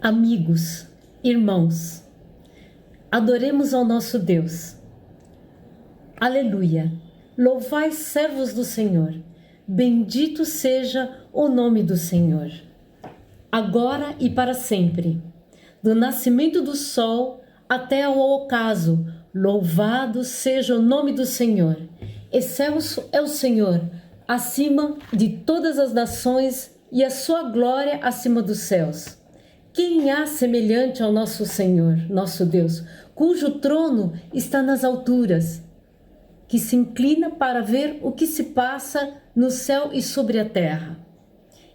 Amigos, irmãos, adoremos ao nosso Deus. Aleluia! Louvai, servos do Senhor, bendito seja o nome do Senhor, agora e para sempre. Do nascimento do sol até ao ocaso, louvado seja o nome do Senhor. Excelso é o Senhor, acima de todas as nações, e a sua glória acima dos céus. Quem há semelhante ao nosso Senhor, nosso Deus, cujo trono está nas alturas, que se inclina para ver o que se passa no céu e sobre a terra?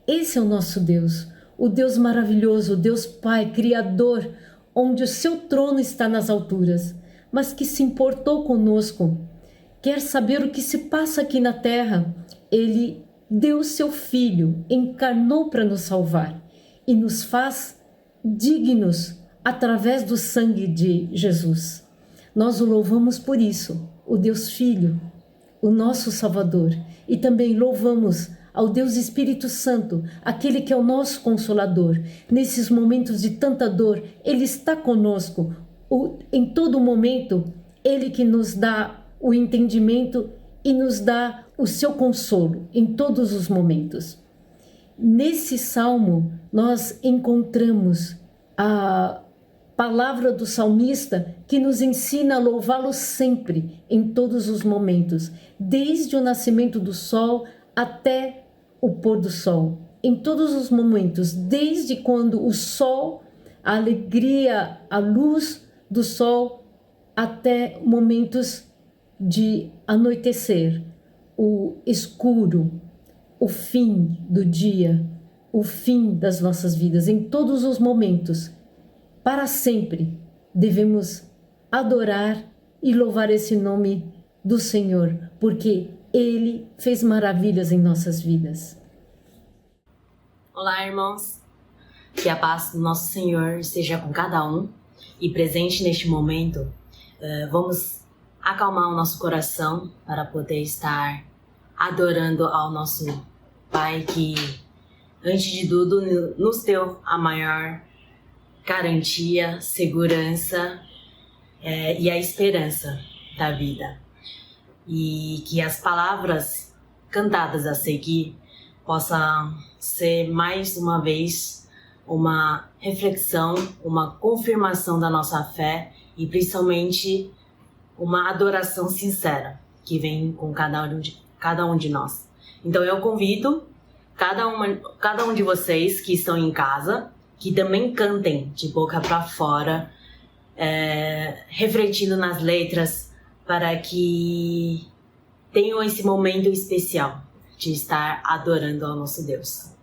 Esse é o nosso Deus, o Deus maravilhoso, o Deus Pai, Criador, onde o seu trono está nas alturas, mas que se importou conosco, quer saber o que se passa aqui na terra. Ele deu o seu Filho, encarnou para nos salvar e nos faz dignos através do sangue de Jesus. Nós o louvamos por isso, o Deus Filho, o nosso Salvador, e também louvamos ao Deus Espírito Santo, aquele que é o nosso Consolador. Nesses momentos de tanta dor, Ele está conosco, em todo momento, Ele que nos dá o entendimento e nos dá o seu consolo em todos os momentos. Nesse salmo, nós encontramos a palavra do salmista que nos ensina a louvá-lo sempre, em todos os momentos, desde o nascimento do sol até o pôr do sol. Em todos os momentos, desde quando o sol, a alegria, a luz do sol, até momentos de anoitecer, o escuro, o fim do dia, o fim das nossas vidas. Em todos os momentos, para sempre, devemos adorar e louvar esse nome do Senhor, porque Ele fez maravilhas em nossas vidas. Olá, irmãos, que a paz do nosso Senhor esteja com cada um, e presente neste momento, vamos acalmar o nosso coração para poder estar adorando ao nosso Pai, que antes de tudo nos deu a maior garantia, segurança e a esperança da vida. E que as palavras cantadas a seguir possam ser mais uma vez uma reflexão, uma confirmação da nossa fé e principalmente uma adoração sincera que vem com cada um de nós. Então eu convido cada um de vocês que estão em casa, que também cantem de boca para fora, refletindo nas letras, para que tenham esse momento especial de estar adorando ao nosso Deus.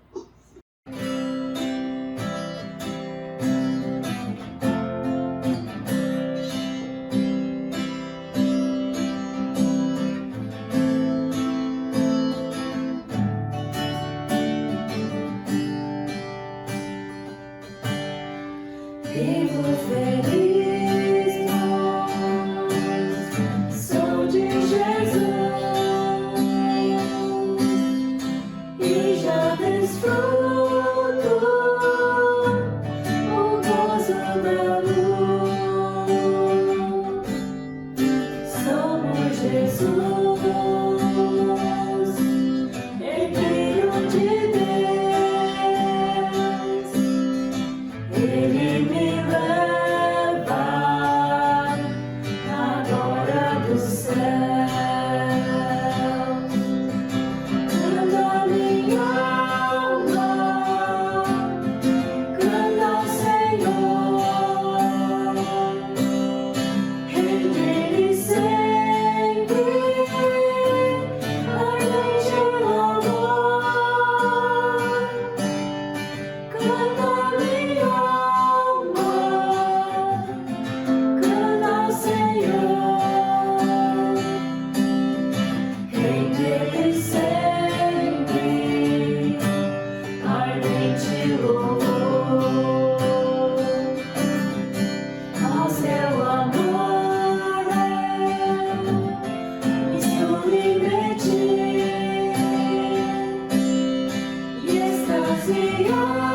Vivo feliz, nós, sou de Jesus, e já desfruto o gozo da luz. Somos Jesus, Filho de Deus. Ele me leva à glória do céu. Canta minha alma, canta ao Senhor. Rende-lhe sempre ardente louvor. Canta minha alma, canta ao Senhor. Rende-lhe sempre ardente louvor. Ao seu amor me submeti e extasiado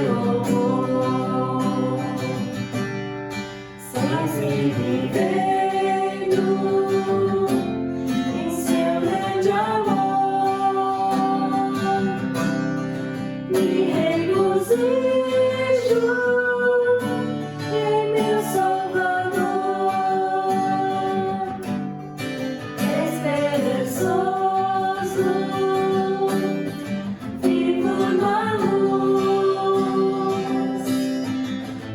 louvor, sempre vivendo em seu grande amor. Me regozijo em meu Salvador, esperançoso, vivo na luz,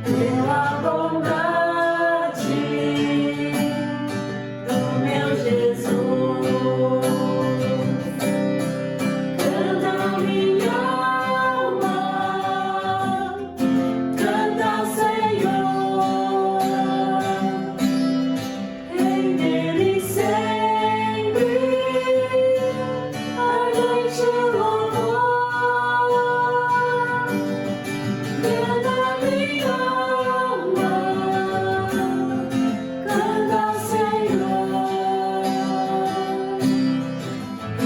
pela bondade do meu Jesus. Canta minha alma, canta ao Senhor, em nele sempre ardente louvor. Canta minha alma, canta ao Senhor,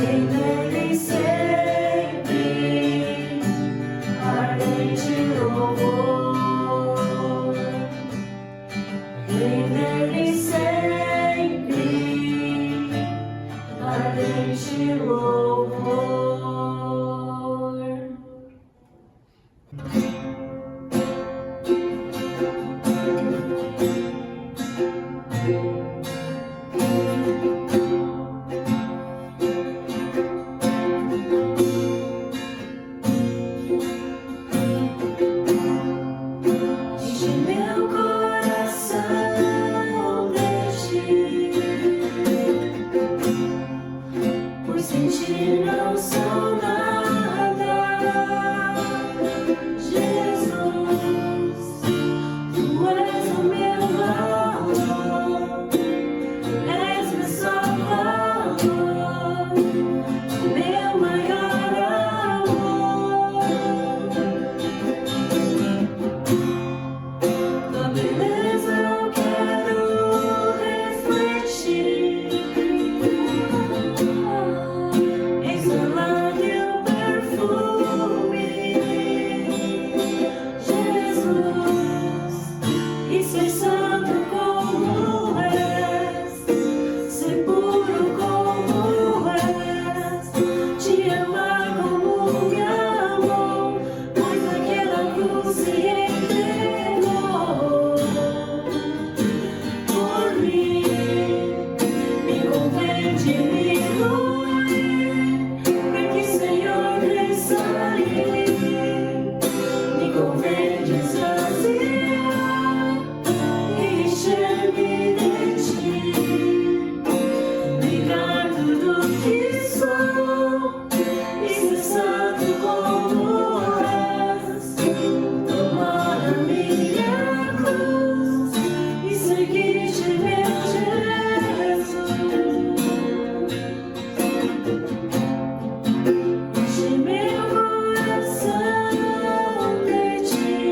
em nele sempre ardente louvor. Em nele sempre ardente louvor. Enche meu coração de ti, pois sem ti não sou nada. Jesus, tu és o meu valor, és meu Salvador, o meu maior amor. Tua beleza eu quero refletir, exalar teu perfume, Jesus, e ser santo como és, ser puro como és, te amar como me amou, pois naquela cruz se entregou por mim. Me convém diminuir, para que Senhor cresça em mim. Me convém desvaziar e encher-me de ti, negar tudo que sou e ser santo como és, tomar a minha cruz e seguir-te, meu Jesus. Enche meu coração de ti,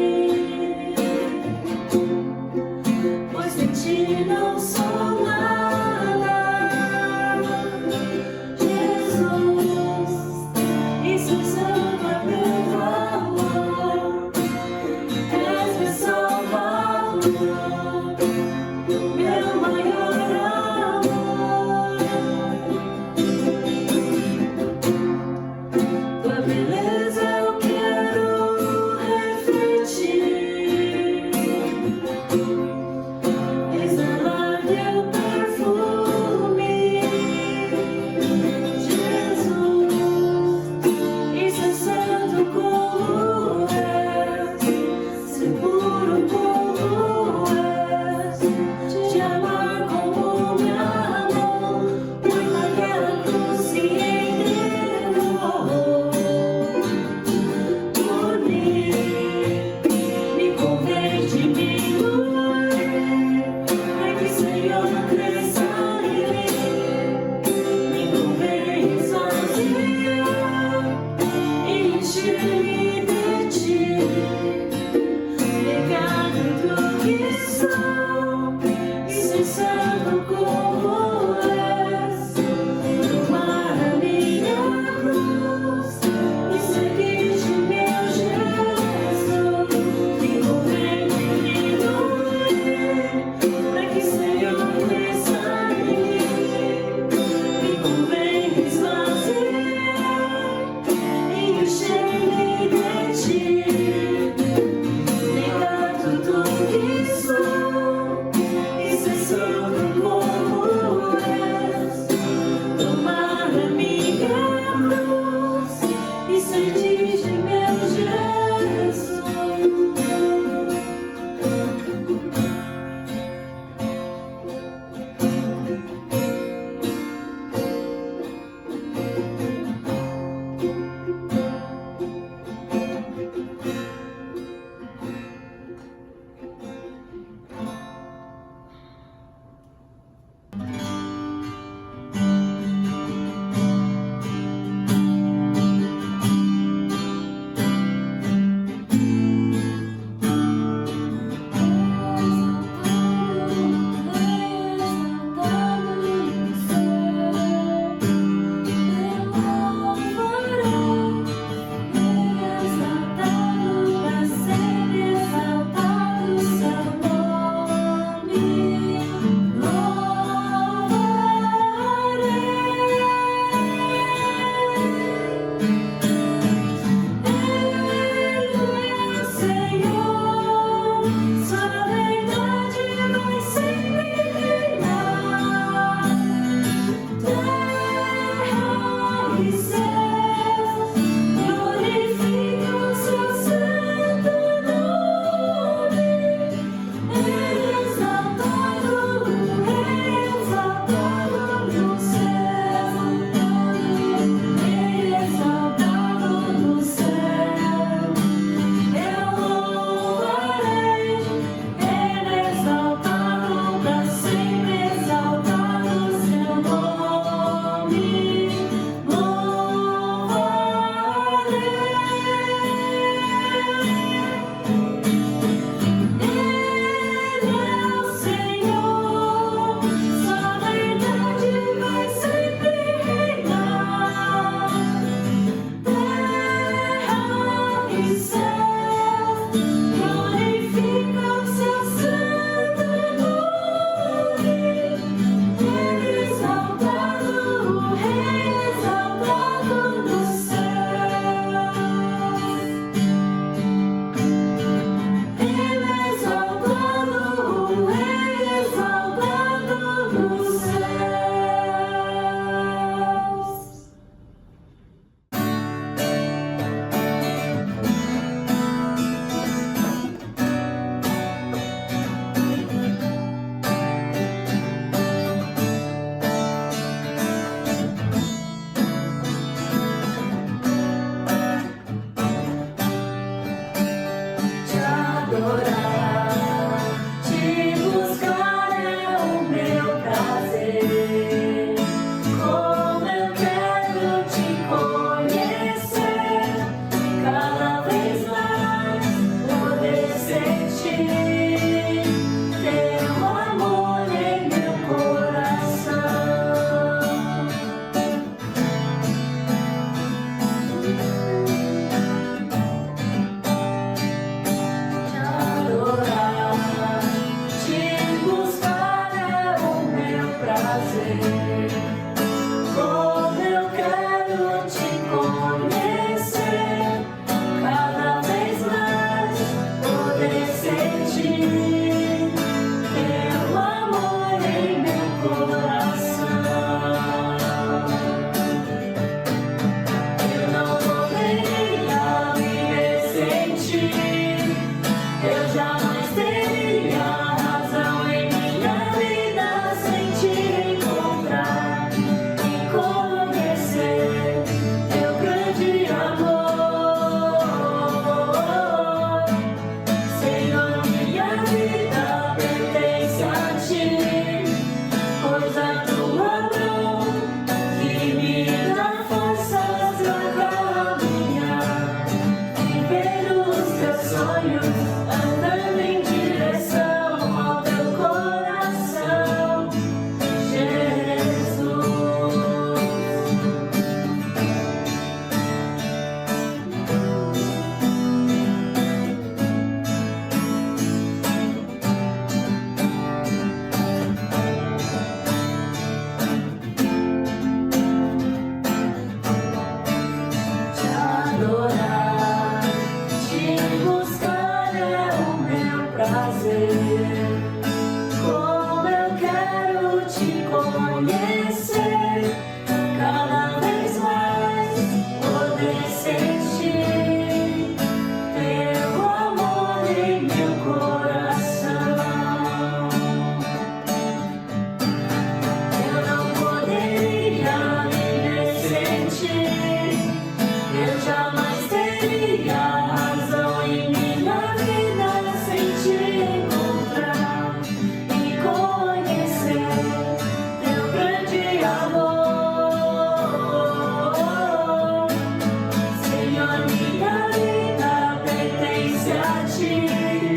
ti,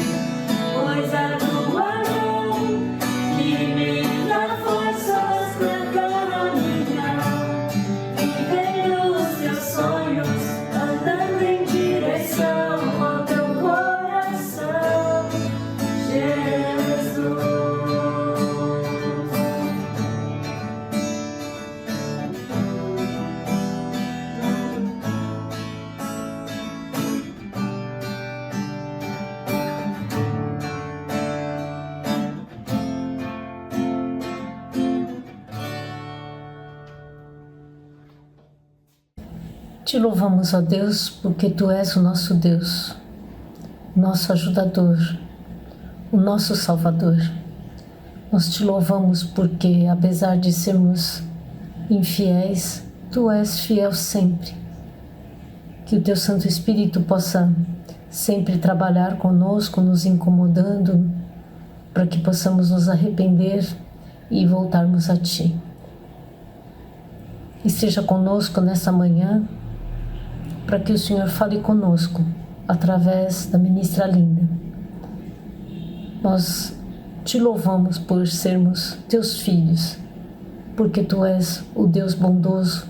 pois a tua mão que me dá forças pra caminhar, viver os teus sonhos, andando em direção ao teu coração, Jesus. Te louvamos, ó Deus, porque Tu és o nosso Deus, nosso ajudador, o nosso Salvador. Nós Te louvamos porque, apesar de sermos infiéis, Tu és fiel sempre. Que o Teu Santo Espírito possa sempre trabalhar conosco, nos incomodando, para que possamos nos arrepender e voltarmos a Ti. Esteja conosco nessa manhã, para que o Senhor fale conosco através da ministra Linda. Nós Te louvamos por sermos Teus filhos, porque Tu és o Deus bondoso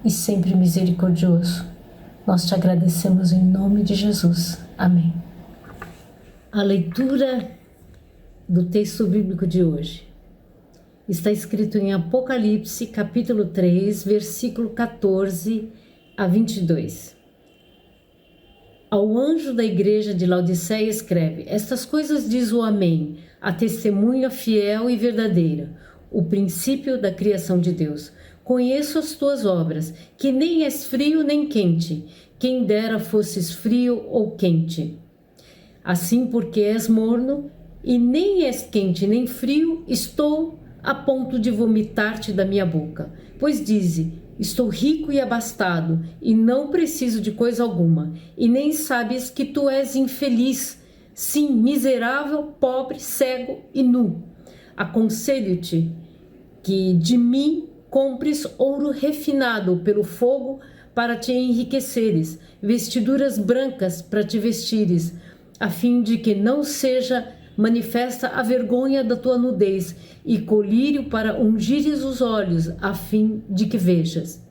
e sempre misericordioso. Nós Te agradecemos em nome de Jesus. Amém. A leitura do texto bíblico de hoje está escrito em Apocalipse, capítulo 3, versículo 14 a 22. Ao anjo da igreja de Laodiceia escreve: Estas coisas diz o Amém, a testemunha fiel e verdadeira, o princípio da criação de Deus. Conheço as tuas obras, que nem és frio nem quente. Quem dera fosses frio ou quente. Assim, porque és morno e nem és quente nem frio, estou a ponto de vomitar-te da minha boca. Pois dize: Estou rico e abastado, e não preciso de coisa alguma, e nem sabes que tu és infeliz, sim, miserável, pobre, cego e nu. Aconselho-te que de mim compres ouro refinado pelo fogo para te enriqueceres, vestiduras brancas para te vestires, a fim de que não seja manifesta a vergonha da tua nudez, e colírio para ungires os olhos, a fim de que vejas.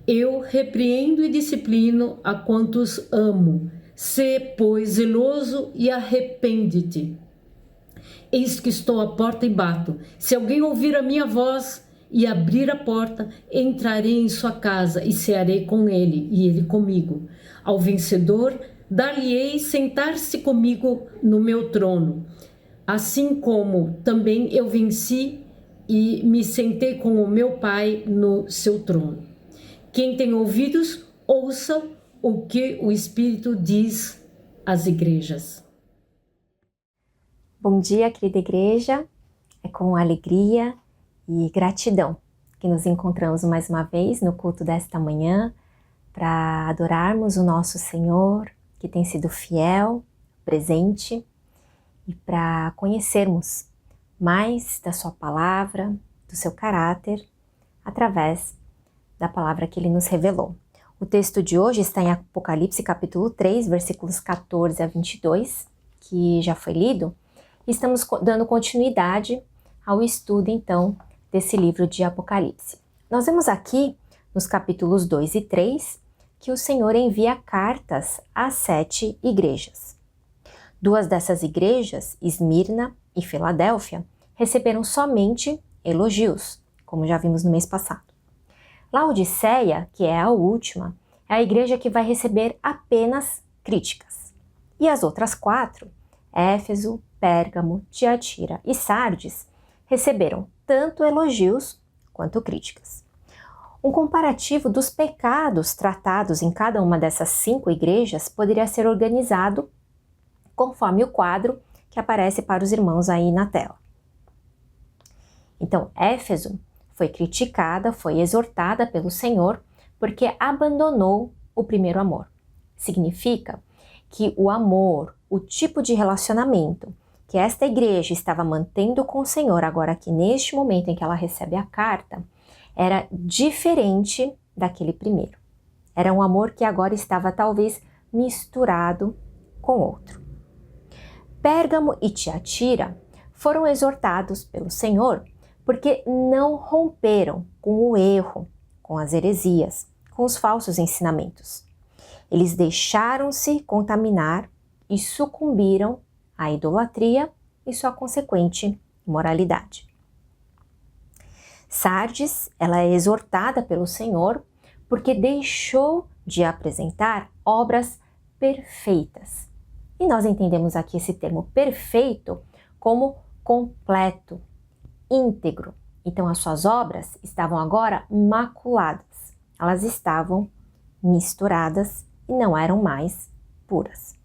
Eu repreendo e disciplino a quantos amo. Sê, pois, zeloso e arrepende-te. Eis que estou à porta e bato. Se alguém ouvir a minha voz e abrir a porta, entrarei em sua casa e cearei com ele, e ele comigo. Ao vencedor, dar-lhe-ei sentar-se comigo no meu trono, assim como também eu venci e me sentei com o meu Pai no seu trono. Quem tem ouvidos, ouça o que o Espírito diz às igrejas. Bom dia, querida igreja. É com alegria e gratidão que nos encontramos mais uma vez no culto desta manhã para adorarmos o nosso Senhor, que tem sido fiel, presente, e para conhecermos mais da sua palavra, do seu caráter, através da palavra que ele nos revelou. O texto de hoje está em Apocalipse capítulo 3, versículos 14 a 22, que já foi lido, e estamos dando continuidade ao estudo, então, desse livro de Apocalipse. Nós vemos aqui, nos capítulos 2 e 3, que o Senhor envia cartas às 7 igrejas. Duas dessas igrejas, Esmirna e Filadélfia, receberam somente elogios, como já vimos no mês passado. Laodiceia, que é a última, é a igreja que vai receber apenas críticas. E as outras 4, Éfeso, Pérgamo, Tiatira e Sardes, receberam tanto elogios quanto críticas. Um comparativo dos pecados tratados em cada uma dessas 5 igrejas poderia ser organizado conforme o quadro que aparece para os irmãos aí na tela. Então, Éfeso foi criticada, foi exortada pelo Senhor porque abandonou o primeiro amor. Significa que o amor, o tipo de relacionamento que esta igreja estava mantendo com o Senhor, agora aqui neste momento em que ela recebe a carta, era diferente daquele primeiro. Era um amor que agora estava talvez misturado com outro. Pérgamo e Tiatira foram exortados pelo Senhor porque não romperam com o erro, com as heresias, com os falsos ensinamentos. Eles deixaram-se contaminar e sucumbiram à idolatria e sua consequente imoralidade. Sardes, ela é exortada pelo Senhor porque deixou de apresentar obras perfeitas. E nós entendemos aqui esse termo perfeito como completo, íntegro. Então as suas obras estavam agora maculadas. Elas estavam misturadas e não eram mais puras.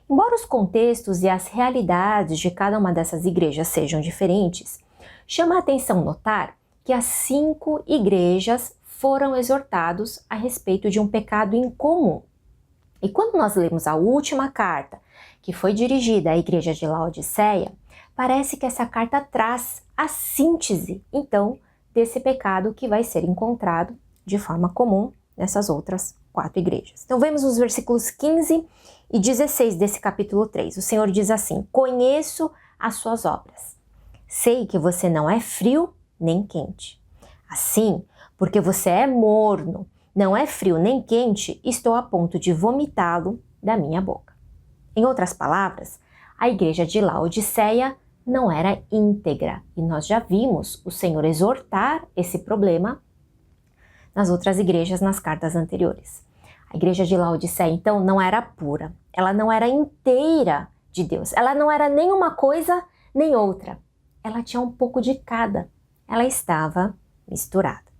Embora os contextos e as realidades de cada uma dessas igrejas sejam diferentes, chama a atenção notar que as 5 igrejas foram exortados a respeito de um pecado incomum. E quando nós lemos a última carta, que foi dirigida à igreja de Laodiceia, parece que essa carta traz a síntese, então, desse pecado que vai ser encontrado de forma comum nessas outras 4 igrejas. Então vemos os versículos 15 e 16 desse capítulo 3. O Senhor diz assim: conheço as suas obras. Sei que você não é frio nem quente. Assim, porque você é morno, não é frio nem quente, estou a ponto de vomitá-lo da minha boca. Em outras palavras, a igreja de Laodiceia não era íntegra, e nós já vimos o Senhor exortar esse problema nas outras igrejas nas cartas anteriores. A igreja de Laodiceia, então, não era pura, ela não era inteira de Deus, ela não era nem uma coisa nem outra, ela tinha um pouco de cada, ela estava misturada.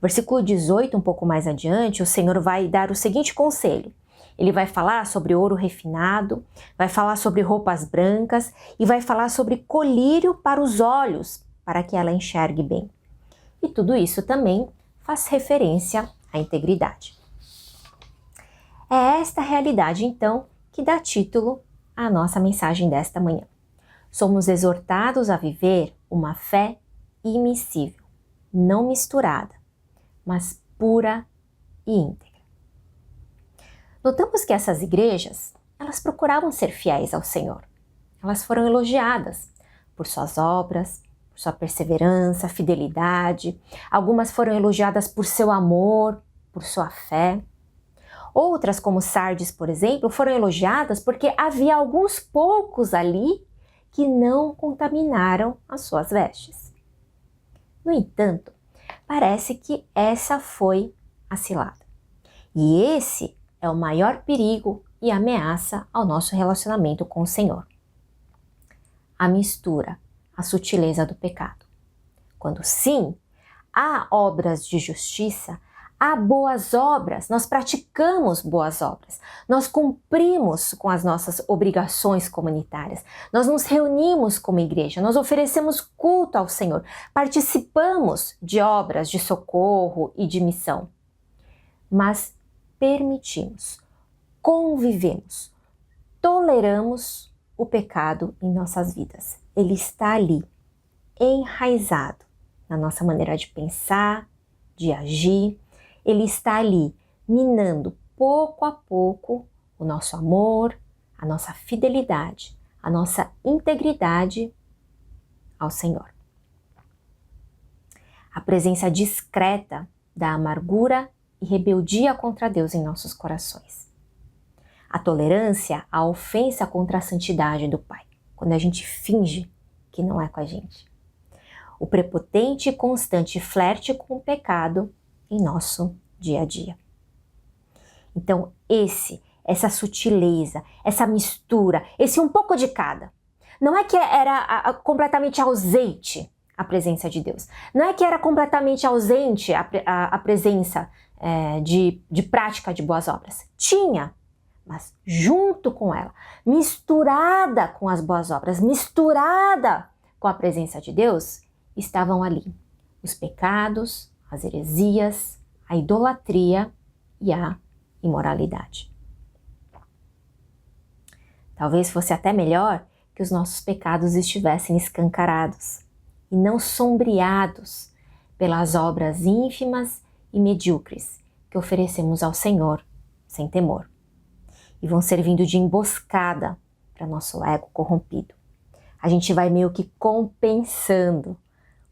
Versículo 18, um pouco mais adiante, o Senhor vai dar o seguinte conselho. Ele vai falar sobre ouro refinado, vai falar sobre roupas brancas e vai falar sobre colírio para os olhos, para que ela enxergue bem. E tudo isso também faz referência à integridade. É esta realidade, então, que dá título à nossa mensagem desta manhã. Somos exortados a viver uma fé imissível, não misturada, mas pura e íntegra. Notamos que essas igrejas, elas procuravam ser fiéis ao Senhor. Elas foram elogiadas por suas obras, por sua perseverança, fidelidade. Algumas foram elogiadas por seu amor, por sua fé. Outras, como Sardes, por exemplo, foram elogiadas porque havia alguns poucos ali que não contaminaram as suas vestes. No entanto, parece que essa foi a cilada. E esse é o maior perigo e ameaça ao nosso relacionamento com o Senhor. A mistura, a sutileza do pecado. Quando sim, há obras de justiça, há boas obras, nós praticamos boas obras, nós cumprimos com as nossas obrigações comunitárias, nós nos reunimos como igreja, nós oferecemos culto ao Senhor, participamos de obras de socorro e de missão. Mas permitimos, convivemos, toleramos o pecado em nossas vidas. Ele está ali, enraizado na nossa maneira de pensar, de agir. Ele está ali, minando pouco a pouco o nosso amor, a nossa fidelidade, a nossa integridade ao Senhor. A presença discreta da amargura e rebeldia contra Deus em nossos corações. A tolerância à ofensa contra a santidade do Pai, quando a gente finge que não é com a gente. O prepotente e constante flerte com o pecado em nosso dia a dia. Então, essa sutileza, essa mistura, esse um pouco de cada. Não é que era completamente ausente a presença de Deus. Não é que era completamente ausente a presença de prática de boas obras. Tinha, mas junto com ela, misturada com as boas obras, misturada com a presença de Deus, estavam ali os pecados, as heresias, a idolatria e a imoralidade. Talvez fosse até melhor que os nossos pecados estivessem escancarados e não sombreados pelas obras ínfimas e medíocres que oferecemos ao Senhor sem temor. e vão servindo de emboscada para nosso ego corrompido. A gente vai meio que compensando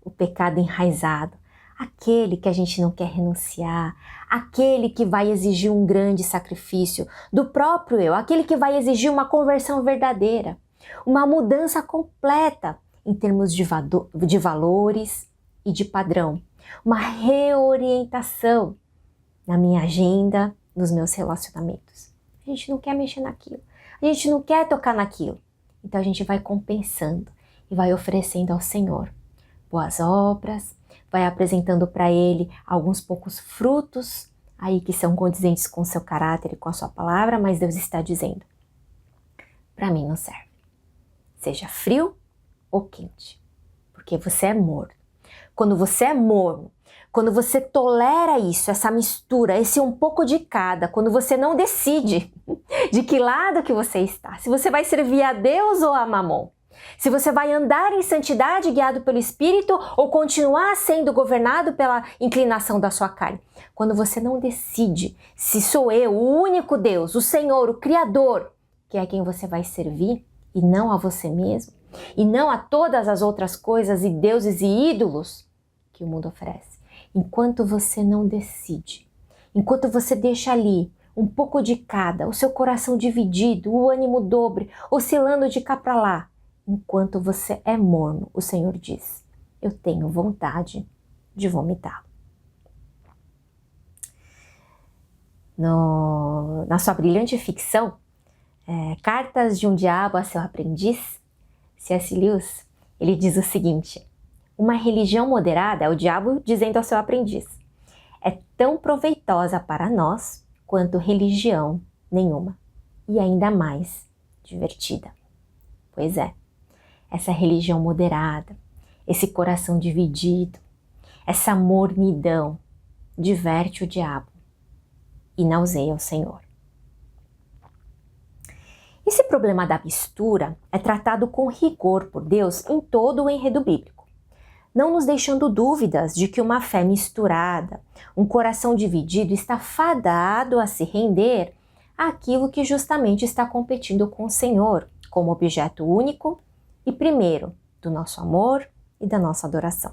o pecado enraizado, aquele que a gente não quer renunciar, aquele que vai exigir um grande sacrifício do próprio eu, aquele que vai exigir uma conversão verdadeira, uma mudança completa em termos de valores e de padrão, uma reorientação na minha agenda, nos meus relacionamentos. A gente não quer mexer naquilo, a gente não quer tocar naquilo, então a gente vai compensando e vai oferecendo ao Senhor boas obras, vai apresentando para Ele alguns poucos frutos aí que são condizentes com o seu caráter e com a sua palavra, mas Deus está dizendo, para mim não serve. Seja frio ou quente, porque você é morno. Quando você é morno, quando você tolera isso, essa mistura, esse um pouco de cada, quando você não decide de que lado que você está, se você vai servir a Deus ou a Mamon, se você vai andar em santidade guiado pelo Espírito ou continuar sendo governado pela inclinação da sua carne. Quando você não decide se sou eu, o único Deus, o Senhor, o Criador, que é quem você vai servir e não a você mesmo, e não a todas as outras coisas e deuses e ídolos que o mundo oferece. Enquanto você não decide, enquanto você deixa ali um pouco de cada, o seu coração dividido, o ânimo dobre, oscilando de cá para lá, enquanto você é morno, o Senhor diz, eu tenho vontade de vomitá-lo. Na sua brilhante ficção, Cartas de um Diabo a Seu Aprendiz, C.S. Lewis, ele diz o seguinte, uma religião moderada é o diabo dizendo ao seu aprendiz, é tão proveitosa para nós quanto religião nenhuma, e ainda mais divertida. Pois é. Essa religião moderada, esse coração dividido, essa mornidão diverte o diabo e nauseia o Senhor. Esse problema da mistura é tratado com rigor por Deus em todo o enredo bíblico, não nos deixando dúvidas de que uma fé misturada, um coração dividido está fadado a se render àquilo que justamente está competindo com o Senhor, como objeto único e primeiro do nosso amor e da nossa adoração.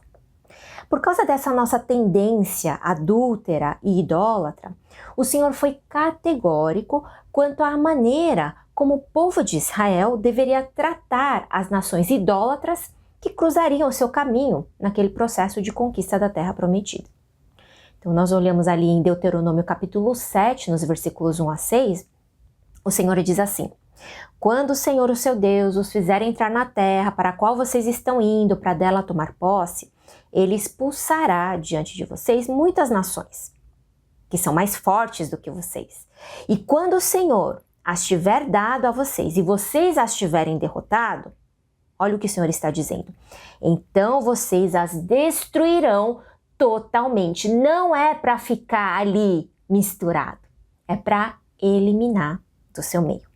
Por causa dessa nossa tendência adúltera e idólatra, o Senhor foi categórico quanto à maneira como o povo de Israel deveria tratar as nações idólatras que cruzariam o seu caminho naquele processo de conquista da terra prometida. Então nós olhamos ali em Deuteronômio capítulo 7, nos versículos 1 a 6, o Senhor diz assim, quando o Senhor, o seu Deus, os fizer entrar na terra para a qual vocês estão indo para dela tomar posse, ele expulsará diante de vocês muitas nações, que são mais fortes do que vocês. E quando o Senhor as tiver dado a vocês e vocês as tiverem derrotado, olha o que o Senhor está dizendo, então vocês as destruirão totalmente. Não é para ficar ali misturado, é para eliminar do seu meio.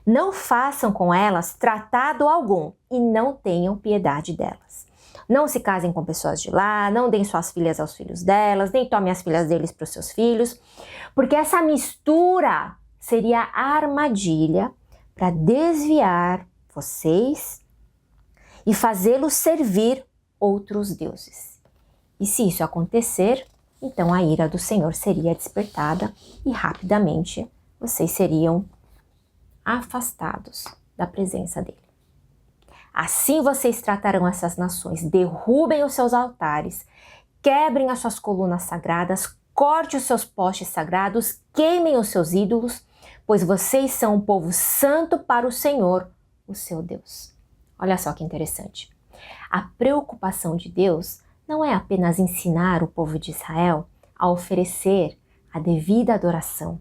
Não façam com elas tratado algum e não tenham piedade delas. Não se casem com pessoas de lá, não deem suas filhas aos filhos delas, nem tomem as filhas deles para os seus filhos, porque essa mistura seria a armadilha para desviar vocês e fazê-los servir outros deuses. E se isso acontecer, então a ira do Senhor seria despertada e rapidamente vocês seriam afastados da presença dele. Assim vocês tratarão essas nações, derrubem os seus altares, quebrem as suas colunas sagradas, cortem os seus postes sagrados, queimem os seus ídolos, pois vocês são um povo santo para o Senhor, o seu Deus. Olha só que interessante. A preocupação de Deus não é apenas ensinar o povo de Israel a oferecer a devida adoração,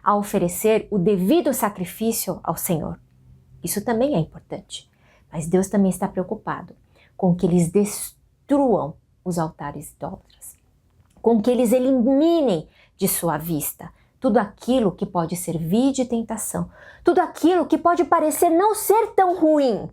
a oferecer o devido sacrifício ao Senhor. Isso também é importante, mas Deus também está preocupado com que eles destruam os altares idólatras, com que eles eliminem de sua vista tudo aquilo que pode servir de tentação, tudo aquilo que pode parecer não ser tão ruim,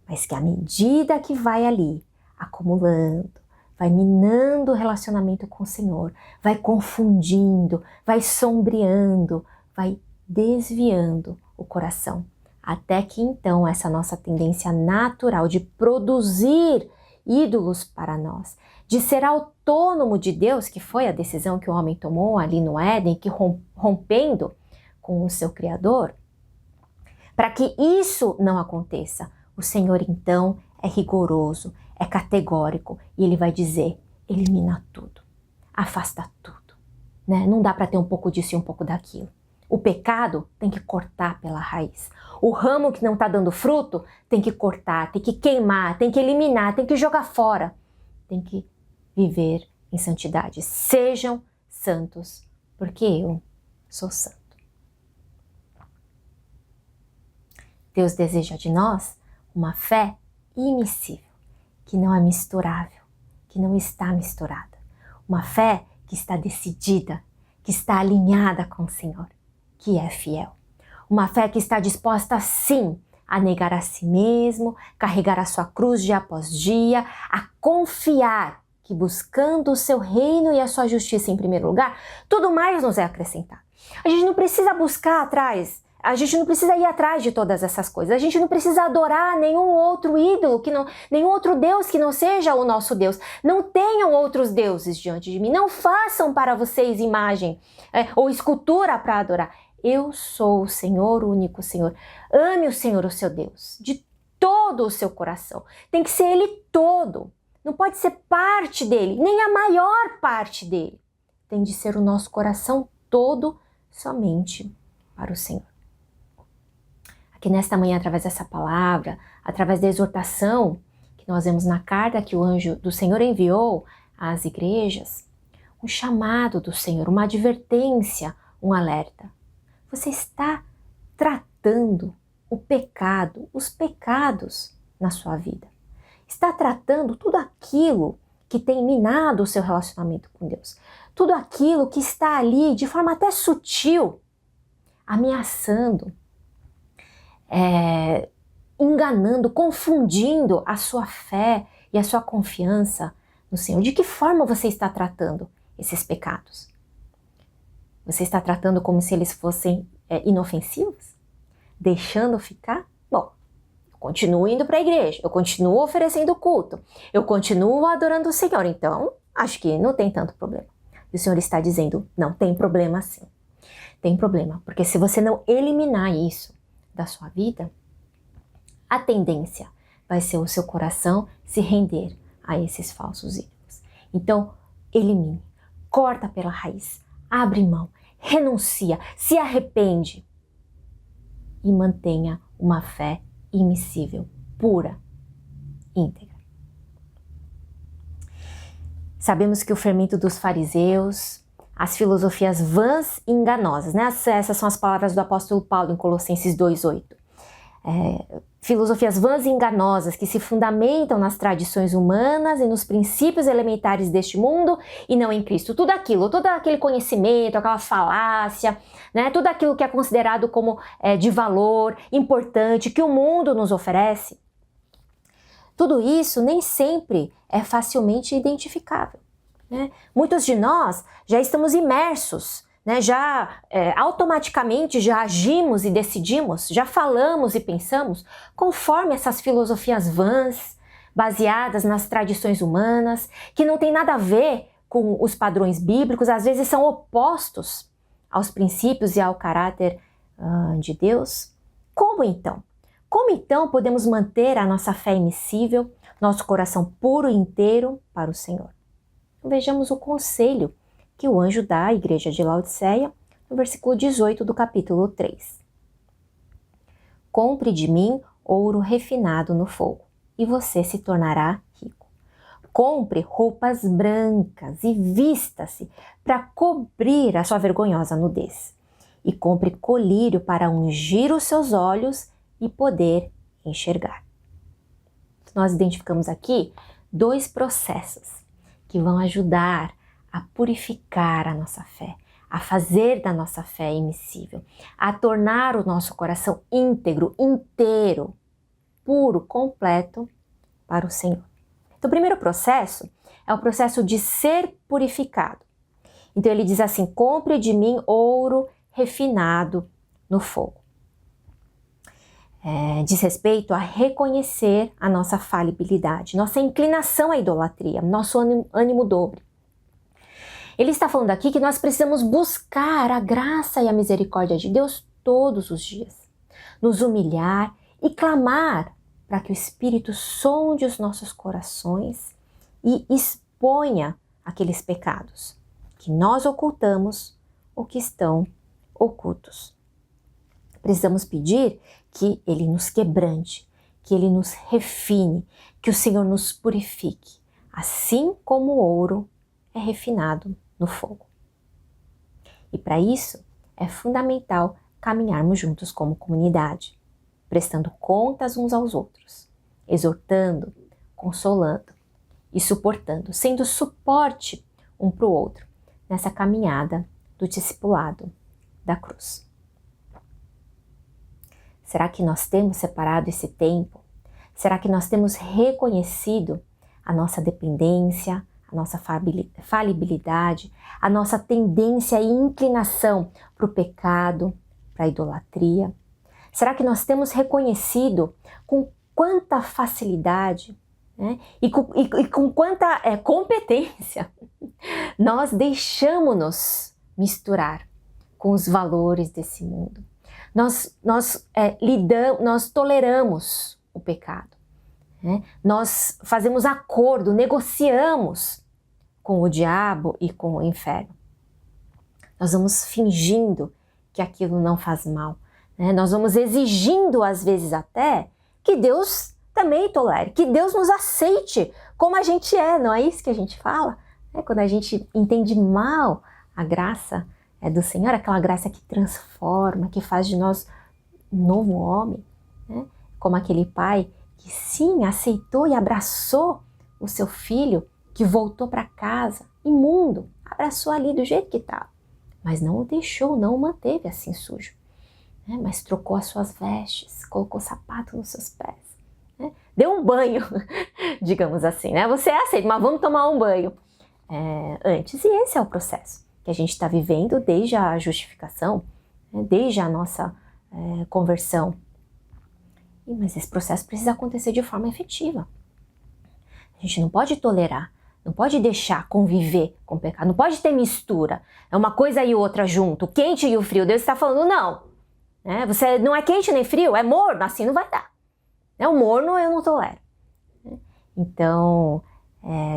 mas que à medida que vai ali acumulando, vai minando o relacionamento com o Senhor, vai confundindo, vai sombreando, vai desviando o coração, até que então essa nossa tendência natural de produzir ídolos para nós, de ser autônomo de Deus, que foi a decisão que o homem tomou ali no Éden, que rompendo com o seu Criador, para que isso não aconteça, o Senhor então é rigoroso, é categórico e Ele vai dizer, elimina tudo, afasta tudo, né? Não dá para ter um pouco disso e um pouco daquilo. O pecado tem que cortar pela raiz. O ramo que não está dando fruto tem que cortar, tem que queimar, tem que eliminar, tem que jogar fora. Tem que viver em santidade. Sejam santos, porque eu sou santo. Deus deseja de nós uma fé imissível, que não é misturável, que não está misturada. Uma fé que está decidida, que está alinhada com o Senhor, que é fiel. Uma fé que está disposta, sim, a negar a si mesmo, carregar a sua cruz dia após dia, a confiar que buscando o seu reino e a sua justiça em primeiro lugar, tudo mais nos é acrescentado. A gente não precisa buscar atrás, a gente não precisa ir atrás de todas essas coisas, a gente não precisa adorar nenhum outro ídolo, nenhum outro Deus que não seja o nosso Deus. Não tenham outros deuses diante de mim, não façam para vocês imagem ou escultura para adorar. Eu sou o Senhor, o único Senhor. Ame o Senhor, o seu Deus, de todo o seu coração. Tem que ser Ele todo. Não pode ser parte dele, nem a maior parte dele. Tem de ser o nosso coração todo somente para o Senhor. Aqui nesta manhã, através dessa palavra, através da exortação que nós vemos na carta que o anjo do Senhor enviou às igrejas, um chamado do Senhor, uma advertência, um alerta. Você está tratando o pecado, os pecados na sua vida. Está tratando tudo aquilo que tem minado o seu relacionamento com Deus. Tudo aquilo que está ali de forma até sutil, ameaçando, enganando, confundindo a sua fé e a sua confiança no Senhor. De que forma você está tratando esses pecados? Você está tratando como se eles fossem inofensivos? Deixando ficar? Bom, eu continuo indo para a igreja, eu continuo oferecendo culto, eu continuo adorando o Senhor, então acho que não tem tanto problema. E o Senhor está dizendo, não, tem problema sim. Tem problema, porque se você não eliminar isso da sua vida, a tendência vai ser o seu coração se render a esses falsos ídolos. Então, elimine, corta pela raiz, abre mão, renuncia, se arrepende e mantenha uma fé imissível, pura, íntegra. Sabemos que o fermento dos fariseus, as filosofias vãs e enganosas, né? Essas são as palavras do apóstolo Paulo em Colossenses 2:8. Filosofias vãs e enganosas que se fundamentam nas tradições humanas e nos princípios elementares deste mundo e não em Cristo. Tudo aquilo, todo aquele conhecimento, aquela falácia, né? Tudo aquilo que é considerado como de valor, importante, que o mundo nos oferece. Tudo isso nem sempre é facilmente identificável, né? Muitos de nós já estamos imersos, né? Já automaticamente já agimos e decidimos, já falamos e pensamos conforme essas filosofias vãs, baseadas nas tradições humanas, que não tem nada a ver com os padrões bíblicos, às vezes são opostos aos princípios e ao caráter de Deus. Como então? Como então podemos manter a nossa fé imissível, nosso coração puro e inteiro para o Senhor? Vejamos o conselho que o anjo dá à igreja de Laodiceia, no versículo 18 do capítulo 3. Compre de mim ouro refinado no fogo, e você se tornará rico. Compre roupas brancas e vista-se para cobrir a sua vergonhosa nudez. E compre colírio para ungir os seus olhos e poder enxergar. Nós identificamos aqui dois processos que vão ajudar a purificar a nossa fé, a fazer da nossa fé imissível, a tornar o nosso coração íntegro, inteiro, puro, completo para o Senhor. Então, o primeiro processo é o processo de ser purificado. Então, ele diz assim, compre de mim ouro refinado no fogo. Diz respeito a reconhecer a nossa falibilidade, nossa inclinação à idolatria, nosso ânimo dobre. Ele está falando aqui que nós precisamos buscar a graça e a misericórdia de Deus todos os dias, nos humilhar e clamar para que o Espírito sonde os nossos corações e exponha aqueles pecados que nós ocultamos ou que estão ocultos. Precisamos pedir que Ele nos quebrante, que Ele nos refine, que o Senhor nos purifique, assim como o ouro é refinado no fogo. E para isso é fundamental caminharmos juntos como comunidade, prestando contas uns aos outros, exortando, consolando e suportando, sendo suporte um para o outro nessa caminhada do discipulado da cruz. Será que nós temos separado esse tempo? Será que nós temos reconhecido a nossa dependência, a nossa falibilidade, a nossa tendência e inclinação para o pecado, para a idolatria? Será que nós temos reconhecido com quanta facilidade, né, e com quanta competência nós deixamos-nos misturar com os valores desse mundo? Nós toleramos o pecado, né? Nós fazemos acordo, negociamos com o diabo e com o inferno. Nós vamos fingindo que aquilo não faz mal, né? Nós vamos exigindo, às vezes até, que Deus também tolere, que Deus nos aceite como a gente é, não é isso que a gente fala? Quando a gente entende mal a graça do Senhor, aquela graça que transforma, que faz de nós um novo homem, né? Como aquele pai que sim, aceitou e abraçou o seu filho que voltou para casa imundo, abraçou ali do jeito que estava, mas não o deixou, não o manteve assim sujo, né? Mas trocou as suas vestes, colocou sapato nos seus pés, né? Deu um banho, digamos assim, né? Você é aceito, mas vamos tomar um banho antes, e esse é o processo que a gente está vivendo desde a justificação, né? Desde a nossa conversão. Mas esse processo precisa acontecer de forma efetiva. A gente não pode tolerar, não pode deixar conviver com o pecado, não pode ter mistura. É uma coisa e outra junto, o quente e o frio. Deus está falando, não. Né? Você não é quente nem frio, é morno, assim não vai dar. O morno eu não tolero. Então,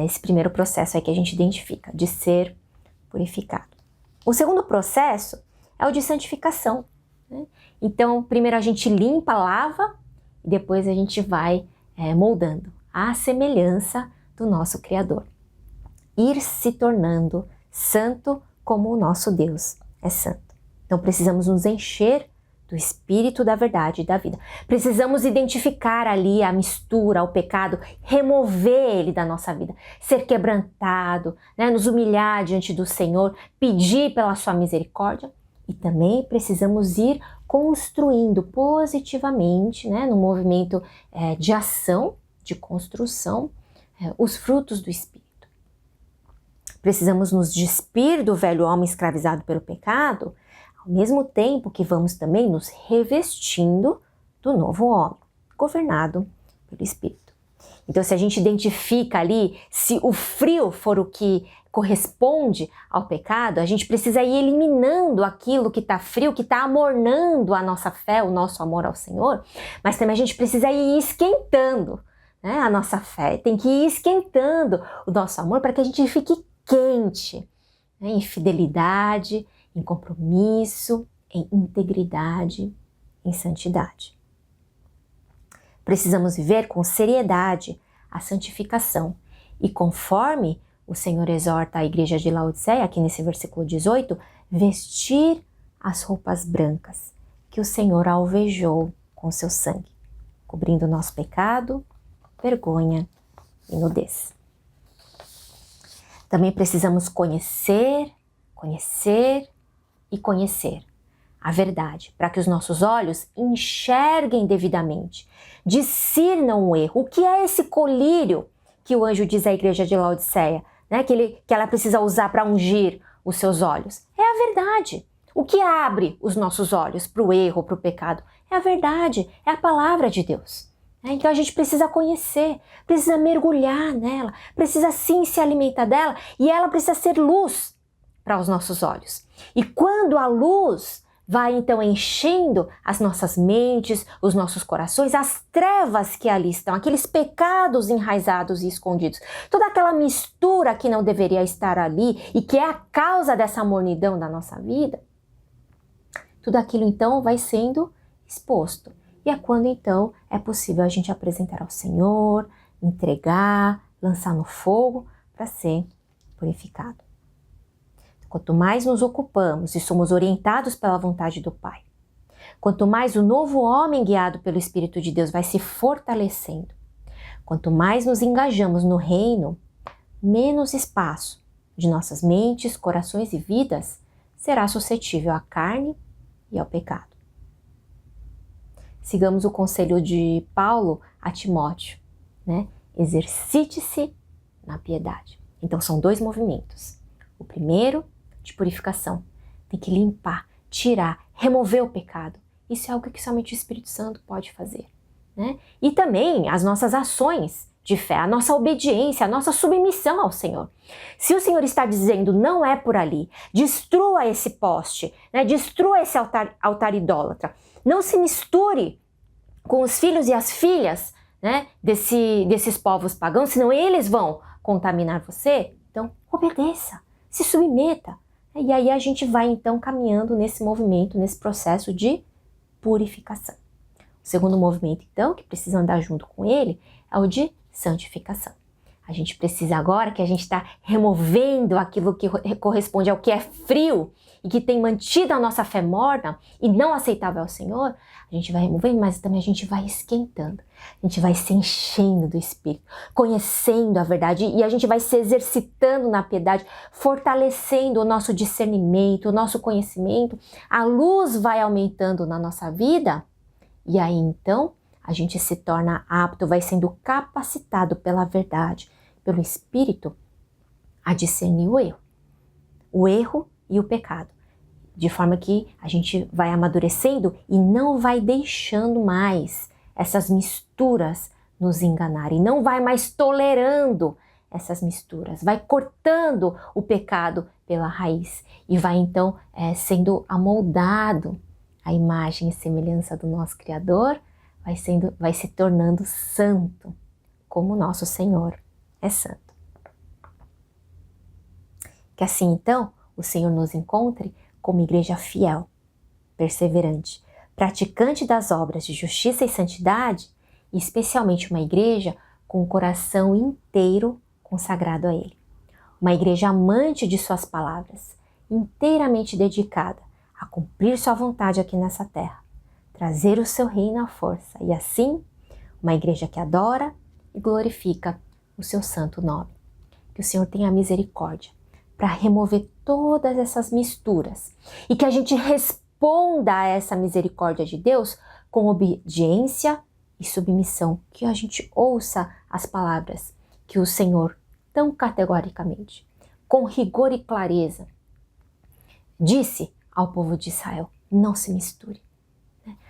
esse primeiro processo aí que a gente identifica, de ser purificado. O segundo processo é o de santificação, né? Então, primeiro a gente limpa, lava, e depois a gente vai moldando à semelhança do nosso Criador. Ir se tornando santo como o nosso Deus é santo. Então, precisamos nos encher do Espírito da verdade e da vida. Precisamos identificar ali a mistura, o pecado, remover ele da nossa vida, ser quebrantado, né? Nos humilhar diante do Senhor, pedir pela sua misericórdia, e também precisamos ir construindo positivamente, né? No movimento de ação, de construção, os frutos do Espírito. Precisamos nos despir do velho homem escravizado pelo pecado, ao mesmo tempo que vamos também nos revestindo do novo homem, governado pelo Espírito. Então, se a gente identifica ali, se o frio for o que corresponde ao pecado, a gente precisa ir eliminando aquilo que está frio, que está amornando a nossa fé, o nosso amor ao Senhor, mas também a gente precisa ir esquentando, né, a nossa fé, tem que ir esquentando o nosso amor para que a gente fique quente, né, em fidelidade, em compromisso, em integridade, em santidade. Precisamos viver com seriedade a santificação e, conforme o Senhor exorta a igreja de Laodiceia, aqui nesse versículo 18, vestir as roupas brancas que o Senhor alvejou com seu sangue, cobrindo o nosso pecado, vergonha e nudez. Também precisamos conhecer a verdade, para que os nossos olhos enxerguem devidamente, discernam o erro. O que é esse colírio que o anjo diz à igreja de Laodiceia, né, que ela precisa usar para ungir os seus olhos? É a verdade. O que abre os nossos olhos para o erro, para o pecado? É a verdade, é a palavra de Deus. Então a gente precisa conhecer, precisa mergulhar nela, precisa sim se alimentar dela e ela precisa ser luz para os nossos olhos. E quando a luz vai então enchendo as nossas mentes, os nossos corações, as trevas que ali estão, aqueles pecados enraizados e escondidos, toda aquela mistura que não deveria estar ali e que é a causa dessa mornidão da nossa vida, tudo aquilo então vai sendo exposto. E é quando então é possível a gente apresentar ao Senhor, entregar, lançar no fogo para ser purificado. Quanto mais nos ocupamos e somos orientados pela vontade do Pai, quanto mais o novo homem guiado pelo Espírito de Deus vai se fortalecendo, quanto mais nos engajamos no reino, menos espaço de nossas mentes, corações e vidas será suscetível à carne e ao pecado. Sigamos o conselho de Paulo a Timóteo, Exercite-se na piedade. Então são 2 movimentos. O primeiro, de purificação. Tem que limpar, tirar, remover o pecado. Isso é algo que somente o Espírito Santo pode fazer. E também as nossas ações de fé, a nossa obediência, a nossa submissão ao Senhor. Se o Senhor está dizendo, não é por ali, destrua esse poste, destrua esse altar idólatra, não se misture com os filhos e as filhas desses povos pagãos, senão eles vão contaminar você. Então, obedeça, se submeta. E aí a gente vai então caminhando nesse movimento, nesse processo de purificação. O segundo movimento, então, que precisa andar junto com ele, é o de santificação. A gente precisa agora que a gente está removendo aquilo que corresponde ao que é frio e que tem mantido a nossa fé morna e não aceitável ao Senhor, a gente vai removendo, mas também a gente vai esquentando. A gente vai se enchendo do Espírito, conhecendo a verdade e a gente vai se exercitando na piedade, fortalecendo o nosso discernimento, o nosso conhecimento. A luz vai aumentando na nossa vida e aí então a gente se torna apto, vai sendo capacitado pela verdade, pelo Espírito, a discernir o erro e o pecado, de forma que a gente vai amadurecendo e não vai deixando mais essas misturas nos enganarem, não vai mais tolerando essas misturas, vai cortando o pecado pela raiz e vai então sendo amoldado à imagem e semelhança do nosso Criador, vai se tornando santo, como nosso Senhor é santo. Que assim então o Senhor nos encontre como igreja fiel, perseverante, praticante das obras de justiça e santidade, e especialmente uma igreja com o coração inteiro consagrado a Ele. Uma igreja amante de suas palavras, inteiramente dedicada a cumprir sua vontade aqui nessa terra, trazer o seu reino à força, e assim, uma igreja que adora e glorifica o seu santo nome. Que o Senhor tenha misericórdia para remover todas essas misturas e que a gente responda a essa misericórdia de Deus com obediência e submissão, que a gente ouça as palavras que o Senhor tão categoricamente, com rigor e clareza, disse ao povo de Israel: não se misture,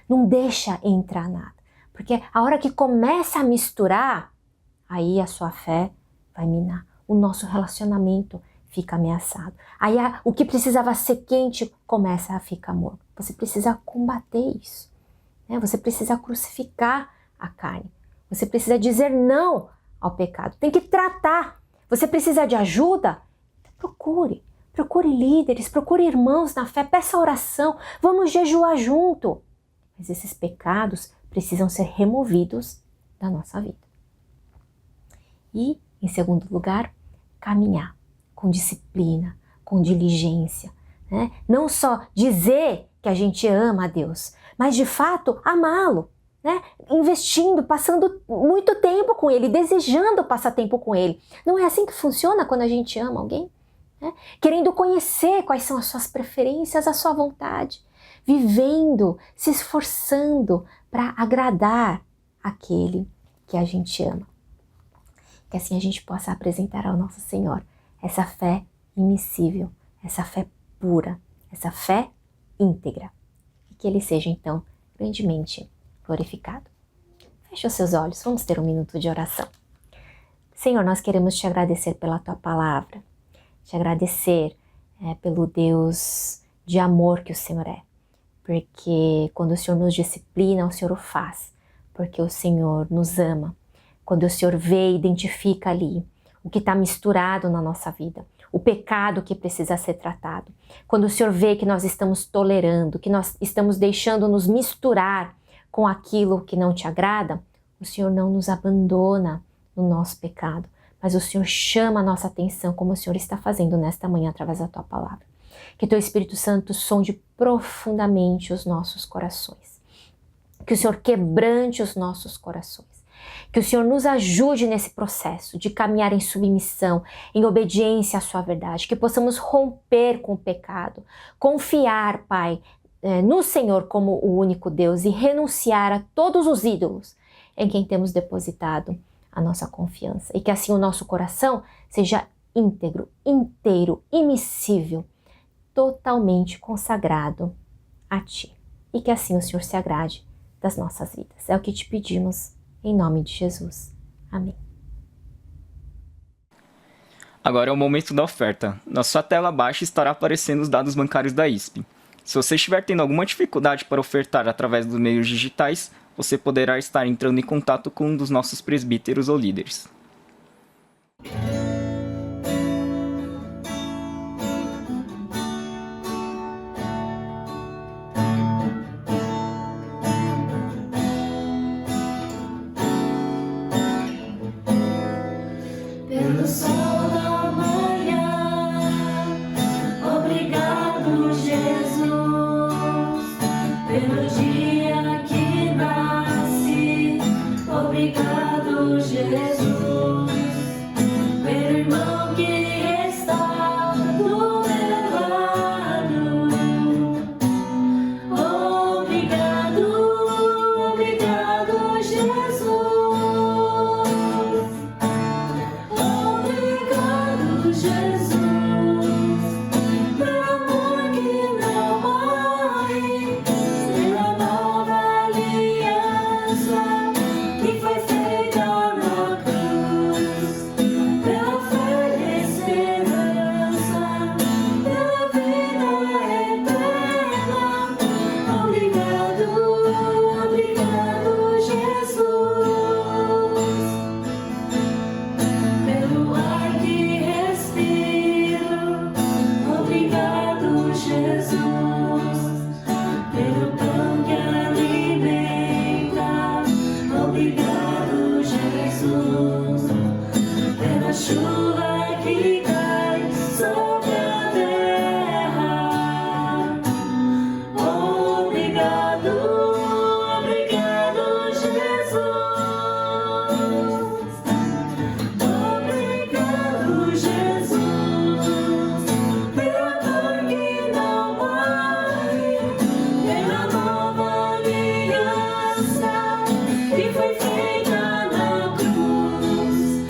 não deixa entrar nada, porque a hora que começa a misturar, aí a sua fé vai minar, o nosso relacionamento fica ameaçado. Aí o que precisava ser quente começa a ficar morno. Você precisa combater isso. Você precisa crucificar a carne. Você precisa dizer não ao pecado. Tem que tratar. Você precisa de ajuda? Procure. Procure líderes, procure irmãos na fé, peça oração. Vamos jejuar junto. Mas esses pecados precisam ser removidos da nossa vida. E, em segundo lugar, caminhar com disciplina, com diligência, Não só dizer que a gente ama a Deus, mas de fato amá-lo, investindo, passando muito tempo com Ele, desejando passar tempo com Ele. Não é assim que funciona quando a gente ama alguém? Querendo conhecer quais são as suas preferências, a sua vontade, vivendo, se esforçando para agradar aquele que a gente ama. Que assim a gente possa apresentar ao nosso Senhor essa fé imissível, essa fé pura, essa fé íntegra. E que Ele seja, então, grandemente glorificado. Feche os seus olhos, vamos ter um minuto de oração. Senhor, nós queremos te agradecer pela Tua palavra, te agradecer pelo Deus de amor que o Senhor é, porque quando o Senhor nos disciplina, o Senhor o faz, porque o Senhor nos ama. Quando o Senhor vê e identifica ali o que está misturado na nossa vida, o pecado que precisa ser tratado, quando o Senhor vê que nós estamos tolerando, que nós estamos deixando nos misturar com aquilo que não te agrada, o Senhor não nos abandona no nosso pecado, mas o Senhor chama a nossa atenção, como o Senhor está fazendo nesta manhã através da Tua palavra. Que Teu Espírito Santo sonde profundamente os nossos corações, que o Senhor quebrante os nossos corações, que o Senhor nos ajude nesse processo de caminhar em submissão, em obediência à Sua verdade, que possamos romper com o pecado, confiar, Pai, no Senhor como o único Deus e renunciar a todos os ídolos em quem temos depositado a nossa confiança. E que assim o nosso coração seja íntegro, inteiro, imissível, totalmente consagrado a Ti. E que assim o Senhor se agrade das nossas vidas. É o que te pedimos, em nome de Jesus. Amém. Agora é o momento da oferta. Na sua tela abaixo estará aparecendo os dados bancários da ISP. Se você estiver tendo alguma dificuldade para ofertar através dos meios digitais, você poderá estar entrando em contato com um dos nossos presbíteros ou líderes. Pelo sol da manhã, obrigado, Jesus, pelo dia que nasce, obrigado, Jesus, pelo irmão que está do meu lado. Obrigado, obrigado, Jesus. Obrigado, Jesus, pelo amor que não morre, pela nova aliança que foi feita na cruz, pela fé e esperança, pela vida eterna. Obrigado, obrigado, Jesus. Pelo ar que respiro, obrigado, Jesus. Pelo pão que alimenta, obrigado, Jesus. Pela chuva que cai sobre a terra, obrigado, obrigado, Jesus. Obrigado, Jesus, pelo amor que não morre, pela nova aliança que foi feita na cruz,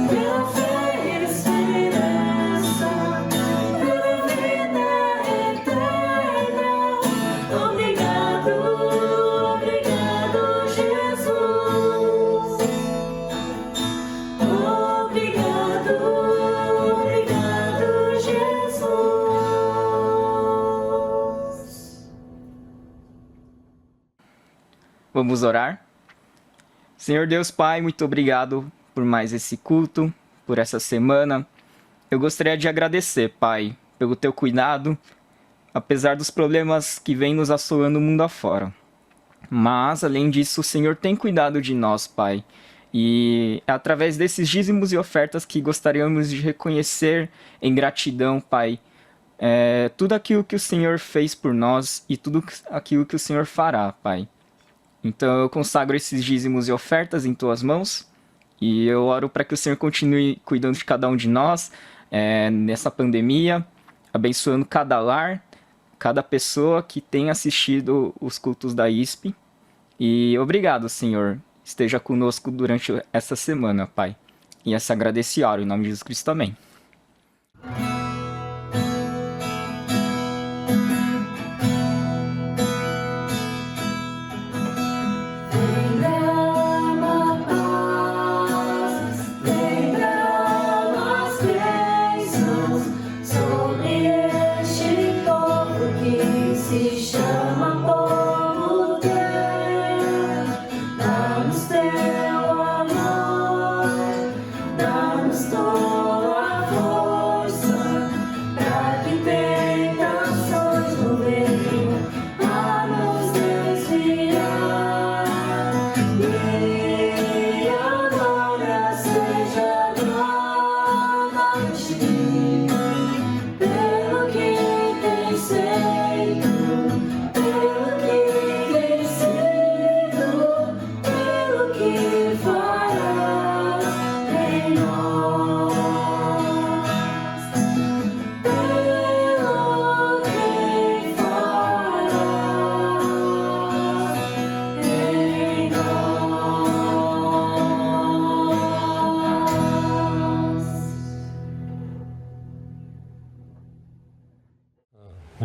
pela fé e esperança, pela vida eterna. Obrigado, obrigado, Jesus. Obrigado, obrigado, Jesus. Vamos orar? Senhor Deus Pai, muito obrigado por mais esse culto, por essa semana. Eu gostaria de agradecer, Pai, pelo Teu cuidado, apesar dos problemas que vêm nos assolando o mundo afora. Mas, além disso, o Senhor tem cuidado de nós, Pai. E é através desses dízimos e ofertas que gostaríamos de reconhecer em gratidão, Pai, tudo aquilo que o Senhor fez por nós e tudo aquilo que o Senhor fará, Pai. Então eu consagro esses dízimos e ofertas em Tuas mãos e eu oro para que o Senhor continue cuidando de cada um de nós nessa pandemia, abençoando cada lar, cada pessoa que tem assistido os cultos da ISP. E obrigado, Senhor. Esteja conosco durante essa semana, Pai. E essa agradece e oro em nome de Jesus Cristo. Amém.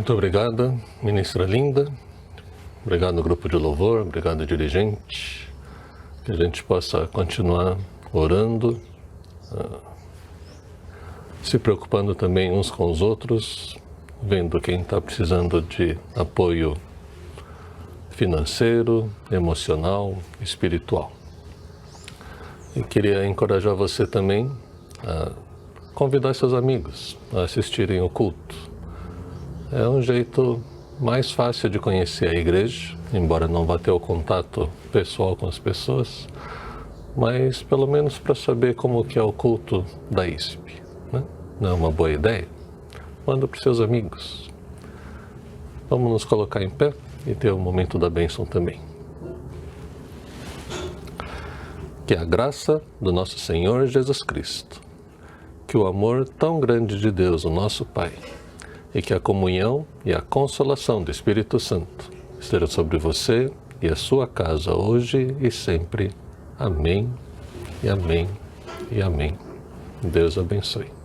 Muito obrigada, ministra linda. Obrigado, grupo de louvor. Obrigado, dirigente. Que a gente possa continuar orando, se preocupando também uns com os outros, vendo quem está precisando de apoio financeiro, emocional, espiritual. E queria encorajar você também a convidar seus amigos a assistirem o culto. É um jeito mais fácil de conhecer a igreja, embora não vá ter o contato pessoal com as pessoas, mas pelo menos para saber como que é o culto da ISP, né? Não é uma boa ideia? Manda para os seus amigos. Vamos nos colocar em pé e ter o momento da bênção também. Que a graça do nosso Senhor Jesus Cristo, que o amor tão grande de Deus, o nosso Pai, e que a comunhão e a consolação do Espírito Santo esteja sobre você e a sua casa hoje e sempre. Amém, e amém, e amém. Deus abençoe.